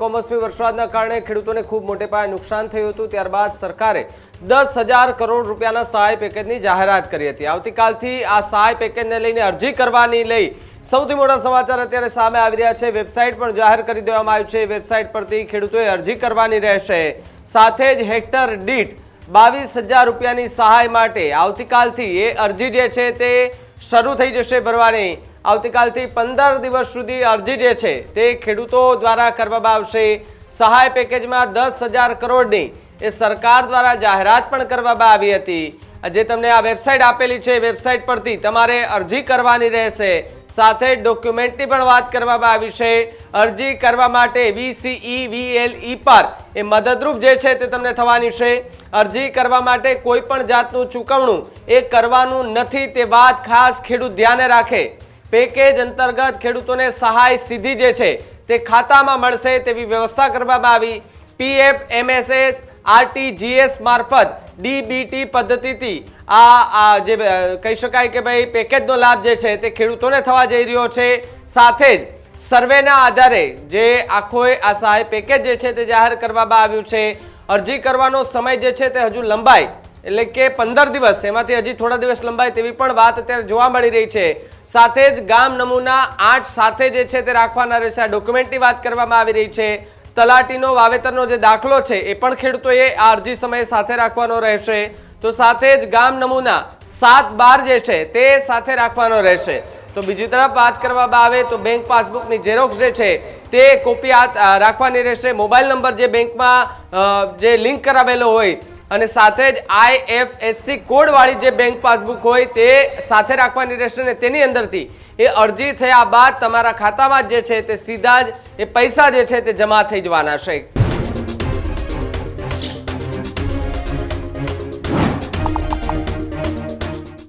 કમોસમી વરસાદના કારણે ખેડૂતોને ખૂબ મોટે પાયે નુકસાન થયું હતું। ત્યારબાદ સરકારે 10,000 કરોડ રૂપિયાના સહાય પેકેજની જાહેરાત કરી હતી। આવતીકાલથી આ સહાય પેકેજને લઈને અરજી કરવાની લઈ સૌથી મોટા સમાચાર અત્યારે સામે આવી રહ્યા છે। વેબસાઇટ પણ જાહેર કરી દેવામાં આવી છે। વેબસાઇટ પરથી ખેડૂતોએ અરજી કરવાની રહેશે। સાથે જ હેક્ટર દીઠ 22,000 રૂપિયાની સહાય માટે આવતીકાલથી એ અરજી જે છે તે શરૂ થઈ જશે ભરવાની। આવતીકાલથી 15 દિવસ સુધી અરજી જે છે તે ખેડૂતો દ્વારા કરવામાં આવશે। સહાય પેકેજમાં 10,000 કરોડની એ સરકાર દ્વારા જાહેરાત પણ કરવામાં આવી હતી। જે તમને આ વેબસાઇટ આપેલી છે વેબસાઇટ પરથી તમારે અરજી કરવાની રહેશે। સાથે ડોક્યુમેન્ટની પણ વાત કરવામાં આવી છે। અરજી કરવા માટે VCE પર એ મદદરૂપ જે છે તે તમને થવાની છે। અરજી કરવા માટે કોઈ પણ જાતનું ચૂકવણું એ કરવાનું નથી તે વાત ખાસ ખેડૂત ધ્યાને રાખે। પેકેજ અંતર્ગત ખેડૂતોને સહાય સીધી જે છે તે ખાતામાં મળશે તેવી વ્યવસ્થા કરવામાં આવી। PF MSS RTGS મારફત DBT પદ્ધતિથી આ જે કહી શકાય કે ભાઈ પેકેજનો લાભ જે છે તે ખેડૂતોને થવા જઈ રહ્યો છે। સાથે જ સર્વેના આધારે જે આખો આ સહાય પેકેજ જે છે તે જાહેર કરવામાં આવ્યું છે। અરજી કરવાનો સમય જે છે તે હજુ લંબાઈ એટલે કે 15 દિવસ એમાંથી હજી થોડા દિવસ લંબાઈ તેવી પણ વાત અત્યારે જોવા મળી રહી છે। સાથે જ ગામ નમૂના 8 સાથે જે છે તે રાખવાના રહેશે। આ ડોક્યુમેન્ટની વાત કરવામાં આવી રહી છે। તલાટીનો વાવેતરનો જે દાખલો છે એ પણ ખેડૂતોએ આ અરજી સમયે સાથે રાખવાનો રહેશે। તો સાથે જ ગામ નમૂના 7-12 જે છે તે સાથે રાખવાનો રહેશે। તો બીજી તરફ વાત કરવામાં આવે તો બેંક પાસબુકની ઝેરોક્સ જે છે તે કોપી રાખવાની રહેશે। મોબાઈલ નંબર જે બેંકમાં જે લિંક કરાવેલો હોય અને સાથે જ IFSC કોડ વાળી જે બેંક પાસબુક હોય તે સાથે રાખવાની રહેશે અને તેની અંદરથી એ અરજી થયા બાદ તમારા ખાતામાં જે છે તે સીધા જ એ પૈસા જે છે તે જમા થઈ જવાના છે।